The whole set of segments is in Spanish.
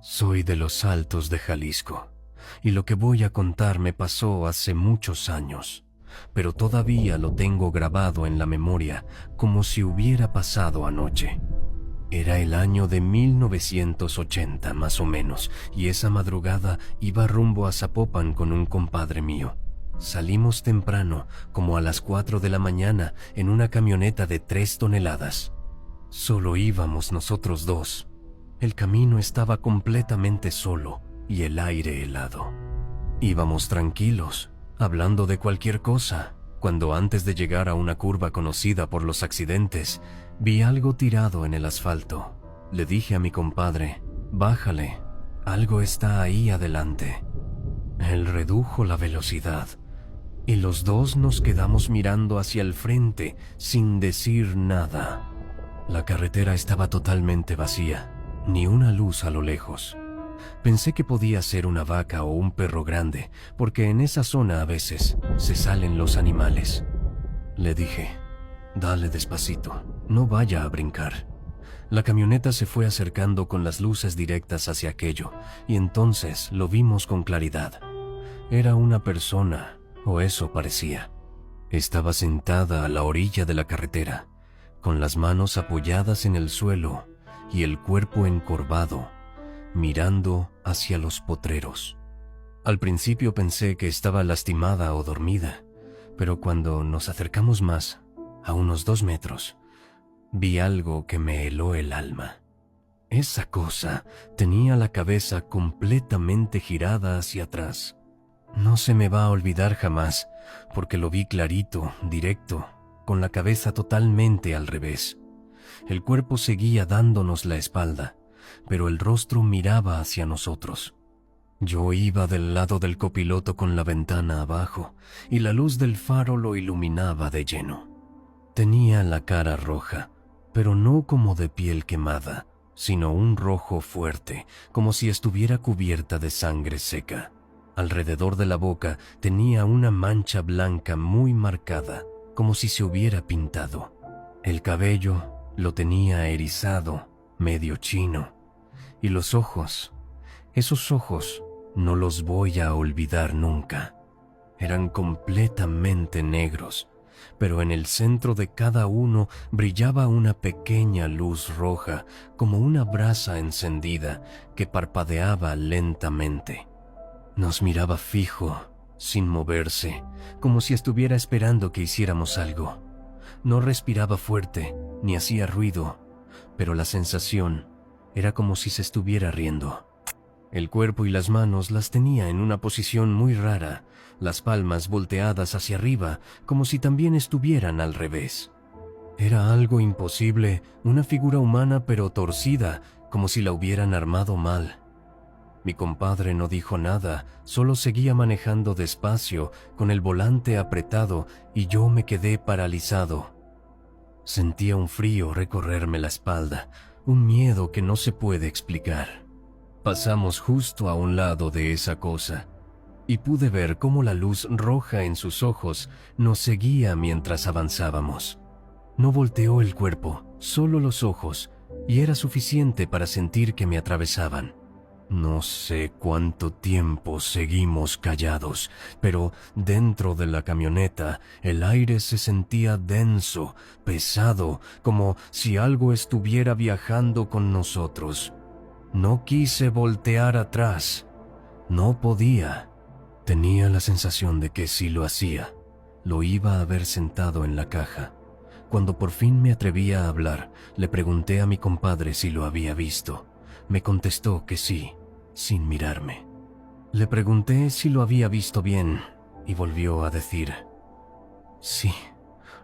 Soy de los Altos de Jalisco, y lo que voy a contar me pasó hace muchos años, pero todavía lo tengo grabado en la memoria como si hubiera pasado anoche. Era el año de 1980 más o menos, y esa madrugada iba rumbo a Zapopan con un compadre mío. Salimos temprano, como a las 4 de la mañana, en una camioneta de 3 toneladas. Solo íbamos nosotros dos. El camino estaba completamente solo y el aire helado. Íbamos tranquilos, hablando de cualquier cosa, cuando antes de llegar a una curva conocida por los accidentes, vi algo tirado en el asfalto. Le dije a mi compadre, bájale, algo está ahí adelante. Él redujo la velocidad y los dos nos quedamos mirando hacia el frente sin decir nada. La carretera estaba totalmente vacía. Ni una luz a lo lejos. Pensé que podía ser una vaca o un perro grande, porque en esa zona a veces se salen los animales. Le dije, dale despacito, no vaya a brincar. La camioneta se fue acercando con las luces directas hacia aquello, y entonces lo vimos con claridad. Era una persona, o eso parecía. Estaba sentada a la orilla de la carretera, con las manos apoyadas en el suelo, y el cuerpo encorvado, mirando hacia los potreros. Al principio pensé que estaba lastimada o dormida, pero cuando nos acercamos más, a unos 2 metros, vi algo que me heló el alma. Esa cosa tenía la cabeza completamente girada hacia atrás. No se me va a olvidar jamás, porque lo vi clarito, directo, con la cabeza totalmente al revés. El cuerpo seguía dándonos la espalda, pero el rostro miraba hacia nosotros. Yo iba del lado del copiloto con la ventana abajo, y la luz del faro lo iluminaba de lleno. Tenía la cara roja, pero no como de piel quemada, sino un rojo fuerte, como si estuviera cubierta de sangre seca. Alrededor de la boca tenía una mancha blanca muy marcada, como si se hubiera pintado. El cabello lo tenía erizado, medio chino, y los ojos, esos ojos, no los voy a olvidar nunca. Eran completamente negros, pero en el centro de cada uno brillaba una pequeña luz roja, como una brasa encendida que parpadeaba lentamente. Nos miraba fijo, sin moverse, como si estuviera esperando que hiciéramos algo. No respiraba fuerte, ni hacía ruido, pero la sensación era como si se estuviera riendo. El cuerpo y las manos las tenía en una posición muy rara, las palmas volteadas hacia arriba, como si también estuvieran al revés. Era algo imposible, una figura humana pero torcida, como si la hubieran armado mal. Mi compadre no dijo nada, solo seguía manejando despacio, con el volante apretado, y yo me quedé paralizado. Sentía un frío recorrerme la espalda, un miedo que no se puede explicar. Pasamos justo a un lado de esa cosa, y pude ver cómo la luz roja en sus ojos nos seguía mientras avanzábamos. No volteó el cuerpo, solo los ojos, y era suficiente para sentir que me atravesaban. No sé cuánto tiempo seguimos callados, pero dentro de la camioneta el aire se sentía denso, pesado, como si algo estuviera viajando con nosotros. No quise voltear atrás. No podía. Tenía la sensación de que si lo hacía, lo iba a ver sentado en la caja. Cuando por fin me atreví a hablar, le pregunté a mi compadre si lo había visto. Me contestó que sí, sin mirarme. Le pregunté si lo había visto bien y volvió a decir, sí,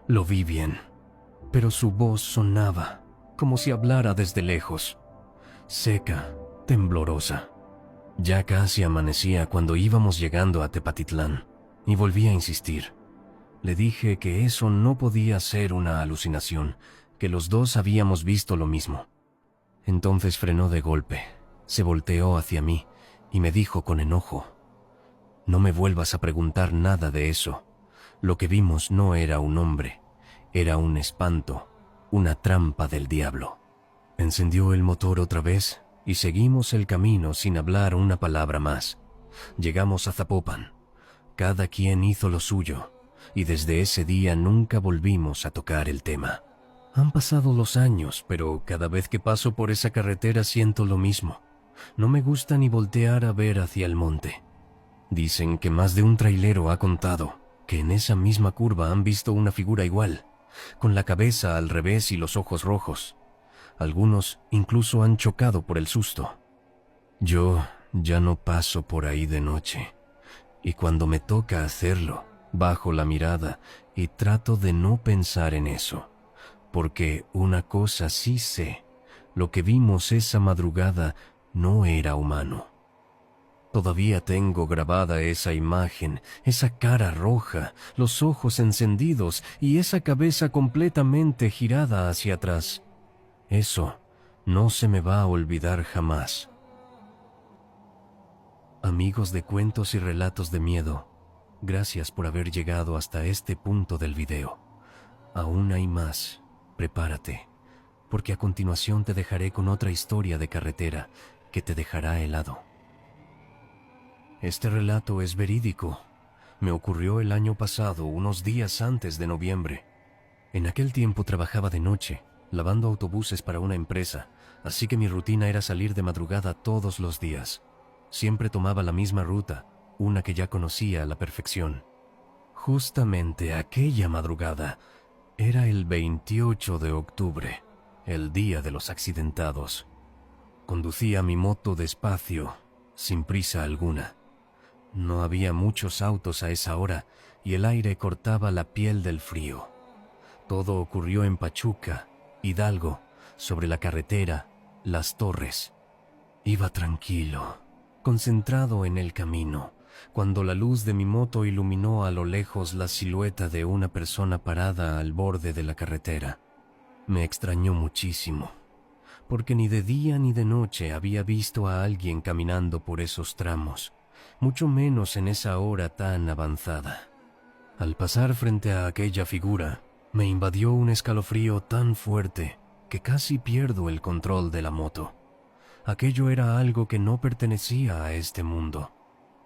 lo vi bien, pero su voz sonaba como si hablara desde lejos, seca, temblorosa. Ya casi amanecía cuando íbamos llegando a Tepatitlán y volví a insistir. Le dije que eso no podía ser una alucinación, que los dos habíamos visto lo mismo. Entonces frenó de golpe, se volteó hacia mí y me dijo con enojo, no me vuelvas a preguntar nada de eso. Lo que vimos no era un hombre, era un espanto, una trampa del diablo. Encendió el motor otra vez y seguimos el camino sin hablar una palabra más. Llegamos a Zapopan. Cada quien hizo lo suyo, y desde ese día nunca volvimos a tocar el tema. Han pasado los años, pero cada vez que paso por esa carretera siento lo mismo. No me gusta ni voltear a ver hacia el monte. Dicen que más de un trailero ha contado que en esa misma curva han visto una figura igual, con la cabeza al revés y los ojos rojos. Algunos incluso han chocado por el susto. Yo ya no paso por ahí de noche, y cuando me toca hacerlo, bajo la mirada y trato de no pensar en eso, porque una cosa sí sé, lo que vimos esa madrugada no era humano. Todavía tengo grabada esa imagen, esa cara roja, los ojos encendidos y esa cabeza completamente girada hacia atrás. Eso no se me va a olvidar jamás. Amigos de cuentos y relatos de miedo, gracias por haber llegado hasta este punto del video. Aún hay más, prepárate, porque a continuación te dejaré con otra historia de carretera que te dejará helado. Este relato es verídico. Me ocurrió el año pasado, unos días antes de noviembre. En aquel tiempo trabajaba de noche, lavando autobuses para una empresa, así que mi rutina era salir de madrugada todos los días. Siempre tomaba la misma ruta, una que ya conocía a la perfección. Justamente aquella madrugada era el 28 de octubre, el día de los accidentados. Conducía mi moto despacio, sin prisa alguna. No había muchos autos a esa hora y el aire cortaba la piel del frío. Todo ocurrió en Pachuca, Hidalgo, sobre la carretera Las Torres. Iba tranquilo, concentrado en el camino, cuando la luz de mi moto iluminó a lo lejos la silueta de una persona parada al borde de la carretera. Me extrañó muchísimo, porque ni de día ni de noche había visto a alguien caminando por esos tramos, mucho menos en esa hora tan avanzada. Al pasar frente a aquella figura, me invadió un escalofrío tan fuerte que casi pierdo el control de la moto. Aquello era algo que no pertenecía a este mundo.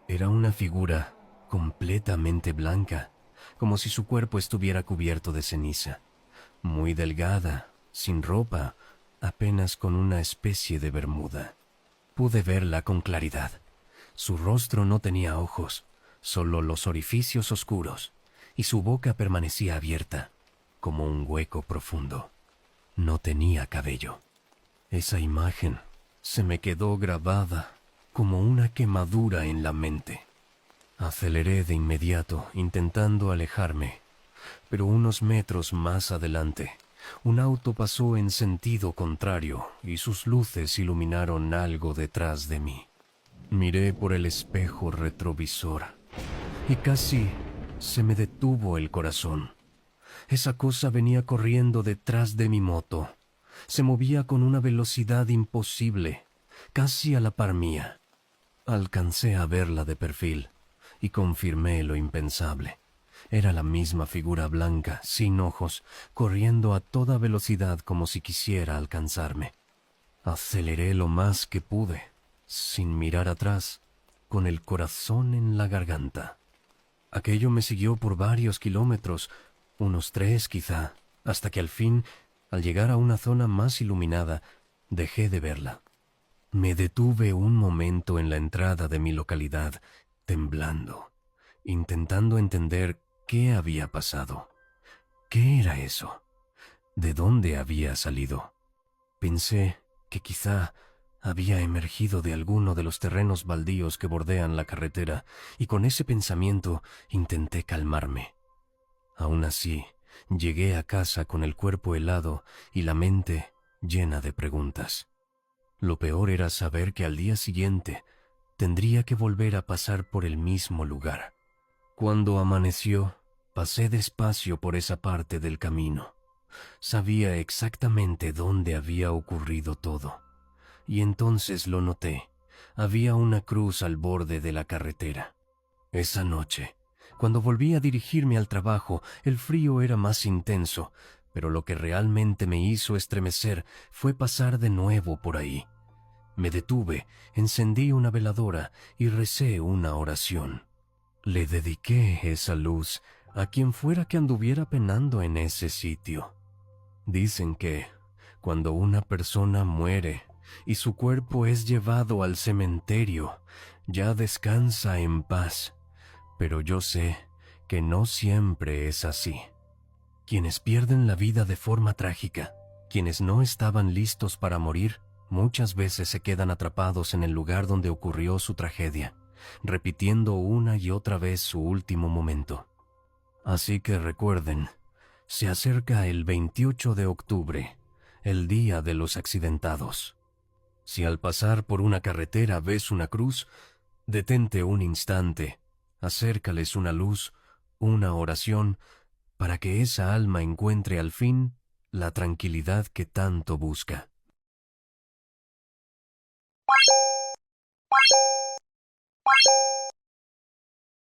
Era una figura completamente blanca, como si su cuerpo estuviera cubierto de ceniza. Muy delgada, sin ropa, apenas con una especie de bermuda. Pude verla con claridad. Su rostro no tenía ojos, solo los orificios oscuros, y su boca permanecía abierta, como un hueco profundo. No tenía cabello. Esa imagen se me quedó grabada como una quemadura en la mente. Aceleré de inmediato, intentando alejarme, pero unos metros más adelante, un auto pasó en sentido contrario y sus luces iluminaron algo detrás de mí. Miré por el espejo retrovisor y casi se me detuvo el corazón. Esa cosa venía corriendo detrás de mi moto. Se movía con una velocidad imposible, casi a la par mía. Alcancé a verla de perfil y confirmé lo impensable. Era la misma figura blanca, sin ojos, corriendo a toda velocidad como si quisiera alcanzarme. Aceleré lo más que pude, sin mirar atrás, con el corazón en la garganta. Aquello me siguió por varios kilómetros, unos 3 quizá, hasta que al fin, al llegar a una zona más iluminada, dejé de verla. Me detuve un momento en la entrada de mi localidad, temblando, intentando entender qué había pasado. ¿Qué era eso? ¿De dónde había salido? Pensé que quizá había emergido de alguno de los terrenos baldíos que bordean la carretera, y con ese pensamiento intenté calmarme. Aún así, llegué a casa con el cuerpo helado y la mente llena de preguntas. Lo peor era saber que al día siguiente tendría que volver a pasar por el mismo lugar. Cuando amaneció, pasé despacio por esa parte del camino. Sabía exactamente dónde había ocurrido todo. Y entonces lo noté. Había una cruz al borde de la carretera. Esa noche, cuando volví a dirigirme al trabajo, el frío era más intenso, pero lo que realmente me hizo estremecer fue pasar de nuevo por ahí. Me detuve, encendí una veladora y recé una oración. Le dediqué esa luz a quien fuera que anduviera penando en ese sitio. Dicen que, cuando una persona muere y su cuerpo es llevado al cementerio, ya descansa en paz, pero yo sé que no siempre es así. Quienes pierden la vida de forma trágica, quienes no estaban listos para morir, muchas veces se quedan atrapados en el lugar donde ocurrió su tragedia, repitiendo una y otra vez su último momento. Así que recuerden, se acerca el 28 de octubre, el Día de los Accidentados. Si al pasar por una carretera ves una cruz, detente un instante, acércales una luz, una oración, para que esa alma encuentre al fin la tranquilidad que tanto busca.